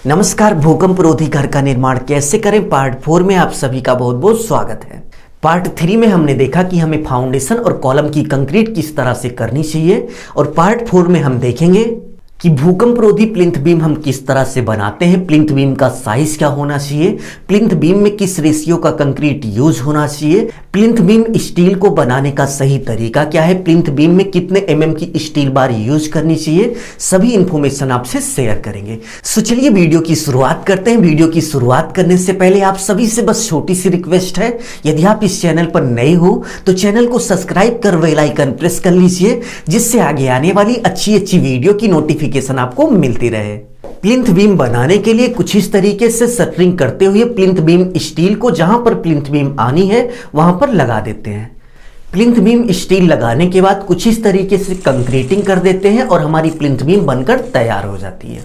नमस्कार। भूकंप रोधी घर का निर्माण कैसे करें पार्ट 4 में आप सभी का बहुत बहुत स्वागत है। पार्ट 3 में हमने देखा कि हमें फाउंडेशन और कॉलम की कंक्रीट किस तरह से करनी चाहिए और पार्ट 4 में हम देखेंगे कि भूकंप रोधी प्लिंथ बीम हम किस तरह से बनाते हैं, प्लिंथ बीम का साइज क्या होना चाहिए, प्लिंथ बीम में किस रेशियो का कंक्रीट यूज होना चाहिए, प्लिंथ बीम स्टील को बनाने का सही तरीका क्या है, प्लिंथ बीम में कितने एमएम की स्टील बार यूज करनी चाहिए, सभी इंफॉर्मेशन आपसे शेयर करेंगे। सो चलिए वीडियो की शुरुआत करते हैं। वीडियो की शुरुआत करने से पहले आप सभी से बस छोटी सी रिक्वेस्ट है, यदि आप इस चैनल पर नए हो तो चैनल को सब्सक्राइब कर बेल आइकन प्रेस कर लीजिए, जिससे आगे आने वाली अच्छी वीडियो की नोटिफिकेशन आपको मिलती रहे। प्लिंथ बीम बनाने के लिए कुछ इस तरीके से शटरिंग करते हुए प्लिंथ बीम स्टील को जहां पर प्लिंथ बीम आनी है वहां पर लगा देते हैं। प्लिंथ बीम स्टील लगाने के बाद कुछ इस तरीके से कंक्रीटिंग कर देते हैं और हमारी प्लिंथ बीम बनकर तैयार हो जाती है।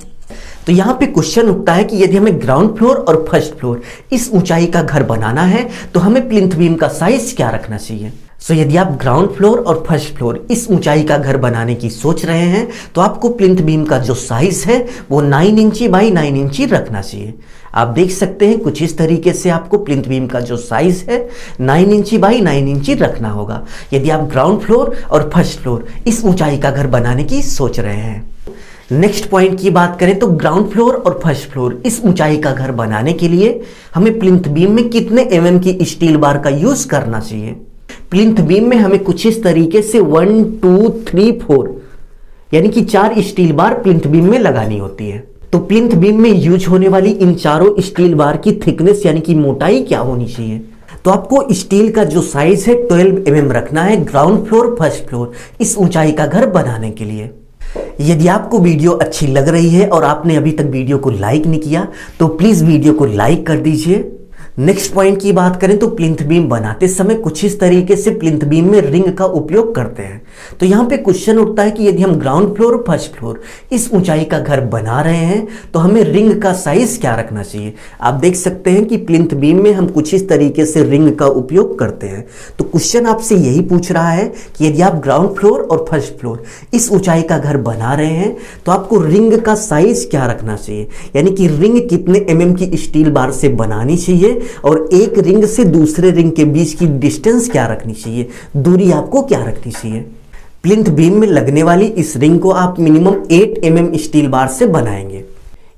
तो यहाँ पे क्वेश्चन उठता है कि यदि हमें ग्राउंड फ्लोर और फर्स्ट फ्लोर इस ऊंचाई का घर बनाना है तो हमें प्लिंथ बीम का साइज क्या रखना चाहिए। सो यदि आप ग्राउंड फ्लोर और फर्स्ट फ्लोर इस ऊंचाई का घर बनाने की सोच रहे हैं तो आपको प्लिंथ बीम का जो साइज है वो 9 इंची बाई 9 इंची रखना चाहिए। आप देख सकते हैं कुछ इस तरीके से आपको प्लिंथ बीम का जो साइज है 9 इंची बाई 9 इंची रखना होगा यदि आप ग्राउंड फ्लोर और फर्स्ट फ्लोर इस ऊंचाई का घर बनाने की सोच रहे हैं। नेक्स्ट पॉइंट की बात करें तो ग्राउंड फ्लोर और फर्स्ट फ्लोर इस ऊंचाई का घर बनाने के लिए हमें प्लिंथ बीम में कितने एमएम की स्टील बार का यूज करना चाहिए। प्लिंथ बीम में हमें कुछ इस तरीके से 1 2 3 4 यानी कि 4 स्टील बार प्लिंथ बीम में लगानी होती है। तो प्लिंथ बीम में यूज होने वाली इन चारों स्टील बार की थिकनेस यानी कि मोटाई क्या होनी चाहिए। तो आपको स्टील का जो साइज है 12 एमएम रखना है ग्राउंड फ्लोर फर्स्ट फ्लोर इस ऊंचाई का घर बनाने के लिए। यदि आपको वीडियो अच्छी लग रही है और आपने अभी तक वीडियो को लाइक नहीं किया तो प्लीज वीडियो को लाइक कर दीजिए। नेक्स्ट पॉइंट की बात करें तो प्लिंथ बीम बनाते समय कुछ इस तरीके से प्लिंथ बीम में रिंग का उपयोग करते हैं। तो यहाँ पे क्वेश्चन उठता है कि यदि हम ग्राउंड फ्लोर फर्स्ट फ्लोर इस ऊंचाई का घर बना रहे हैं तो हमें रिंग का साइज क्या रखना चाहिए। आप देख सकते हैं कि प्लिंथ बीम में हम कुछ इस तरीके से रिंग का उपयोग करते हैं। तो क्वेश्चन आपसे यही पूछ रहा है कि यदि आप ग्राउंड फ्लोर और फर्स्ट फ्लोर इस ऊंचाई का घर बना रहे हैं तो आपको रिंग का साइज क्या रखना चाहिए, यानी कि रिंग कितने एमएम की स्टील बार से बनानी चाहिए और एक रिंग से दूसरे रिंग के बीच की डिस्टेंस क्या रखनी चाहिए, दूरी आपको क्या रखनी चाहिए। प्लिंथ बीम में लगने वाली इस रिंग को आप मिनिमम 8 एमएम स्टील बार से बनाएंगे,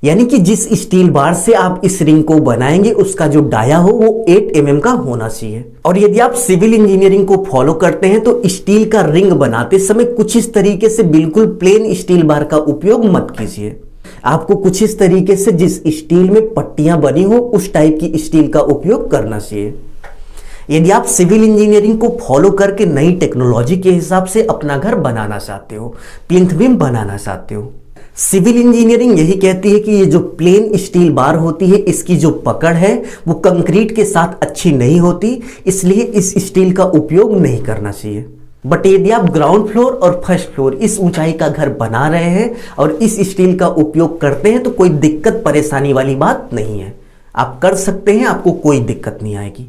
यानी कि जिस स्टील बार से आप इस रिंग को बनाएंगे उसका जो डाया हो वो 8 एमएम का होना चाहिए। और यदि आप सिविल इंजीनियरिंग को फॉलो करते हैं तो स्टील का रिंग बनाते समय कुछ इस तरीके से बिल्कुल प्लेन स्टील बार का उपयोग मत कीजिए। आपको कुछ इस तरीके से जिस स्टील में पट्टियां बनी हो उस टाइप की स्टील का उपयोग करना चाहिए। यदि आप सिविल इंजीनियरिंग को फॉलो करके नई टेक्नोलॉजी के हिसाब से अपना घर बनाना चाहते हो, प्लिंथ बीम बनाना चाहते हो, सिविल इंजीनियरिंग यही कहती है कि ये जो प्लेन स्टील बार होती है इसकी जो पकड़ है वो कंक्रीट के साथ अच्छी नहीं होती, इसलिए इस स्टील का उपयोग नहीं करना चाहिए। बट यदि आप ग्राउंड फ्लोर और फर्स्ट फ्लोर इस ऊंचाई का घर बना रहे हैं और इस स्टील का उपयोग करते हैं तो कोई दिक्कत परेशानी वाली बात नहीं है, आप कर सकते हैं, आपको कोई दिक्कत नहीं आएगी।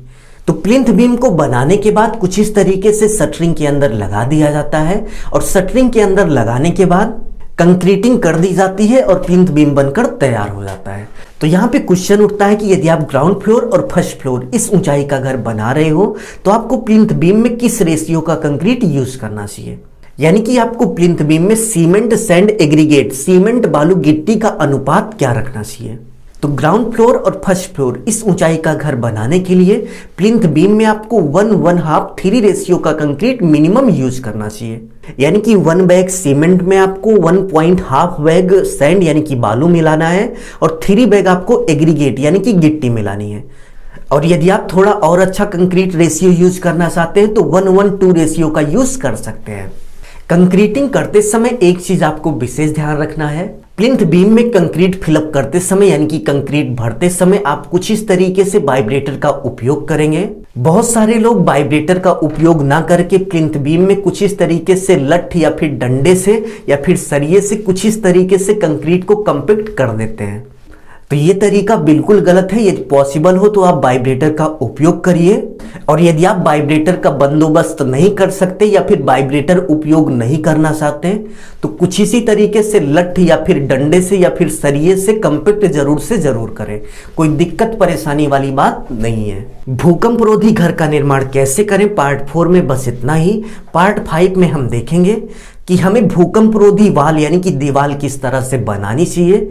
तो प्लिंथ बीम को बनाने के बाद कुछ इस तरीके से शटरिंग के अंदर लगा दिया जाता है और शटरिंग के अंदर लगाने के बाद कंक्रीटिंग कर दी जाती है और प्लिंथ बीम बनकर तैयार हो जाता है। तो यहाँ पे क्वेश्चन उठता है कि यदि आप ग्राउंड फ्लोर और फर्स्ट फ्लोर इस ऊंचाई का घर बना रहे हो तो आपको प्लिंथ बीम में किस रेशियो का कंक्रीट यूज करना चाहिए, यानी कि आपको प्लिंथ बीम में सीमेंट सैंड एग्रीगेट सीमेंट बालू गिट्टी का अनुपात क्या रखना चाहिए। तो ग्राउंड फ्लोर और फर्स्ट फ्लोर इस ऊंचाई का घर बनाने के लिए प्लिंथ बीम में आपको 1:1/2 3 रेशियो का कंक्रीट मिनिमम यूज करना चाहिए, यानी कि 1 बैग सीमेंट में आपको 1.5 बैग सैंड यानी कि बालू मिलाना है और 3 बैग आपको एग्रीगेट यानी कि गिट्टी मिलानी है। और यदि आप थोड़ा और अच्छा कंक्रीट रेशियो यूज करना चाहते हैं तो 1:2 रेशियो का यूज कर सकते हैं। कंक्रीटिंग करते समय एक चीज आपको विशेष ध्यान रखना है, प्लिंथ बीम में कंक्रीट फिलअप करते समय यानी कि कंक्रीट भरते समय आप कुछ इस तरीके से वाइब्रेटर का उपयोग करेंगे। बहुत सारे लोग वाइब्रेटर का उपयोग ना करके प्लिंथ बीम में कुछ इस तरीके से लठ या फिर डंडे से या फिर सरिये से कुछ इस तरीके से कंक्रीट को कंपैक्ट कर देते हैं। तो तो ये तरीका बिल्कुल गलत है। यदि पॉसिबल हो तो आप वाइब्रेटर का उपयोग करिए, और यदि आप वाइब्रेटर का बंदोबस्त नहीं कर सकते या फिर वाइब्रेटर उपयोग नहीं करना चाहते तो कुछ इसी तरीके से लठ या फिर डंडे से या फिर सरिये से कंपैक्ट जरूर से जरूर करें। कोई दिक्कत परेशानी वाली बात नहीं है। भूकंप रोधी घर का निर्माण कैसे करें पार्ट 4 में बस इतना ही। पार्ट 5 में हम देखेंगे कि हमें भूकंप रोधी वाल यानी कि दीवार किस तरह से बनानी चाहिए,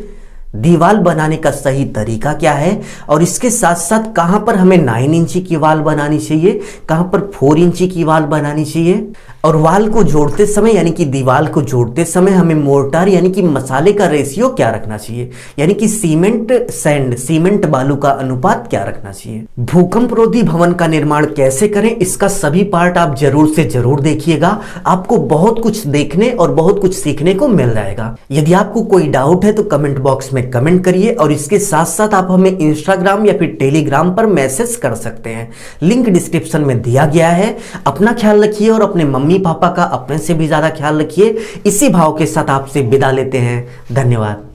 दीवार बनाने का सही तरीका क्या है, और इसके साथ साथ कहां पर हमें 9 इंची की वाल बनानी चाहिए, कहां पर 4 इंची की वाल बनानी चाहिए, और वाल को जोड़ते समय यानी कि दीवार को जोड़ते समय हमें मोर्टार यानी कि मसाले का रेशियो क्या रखना चाहिए, यानी कि सीमेंट बालू का अनुपात क्या रखना चाहिए। भूकंप रोधी भवन का निर्माण कैसे करें, इसका सभी पार्ट आप जरूर से जरूर देखिएगा। आपको बहुत कुछ देखने और बहुत कुछ सीखने को मिल जाएगा। यदि आपको कोई डाउट है तो कमेंट बॉक्स में कमेंट करिए, और इसके साथ साथ आप हमें इंस्टाग्राम या फिर टेलीग्राम पर मैसेज कर सकते हैं। लिंक डिस्क्रिप्शन में दिया गया है। अपना ख्याल रखिए और अपने मम्मी पापा का अपने से भी ज्यादा ख्याल रखिए। इसी भाव के साथ आपसे विदा लेते हैं। धन्यवाद।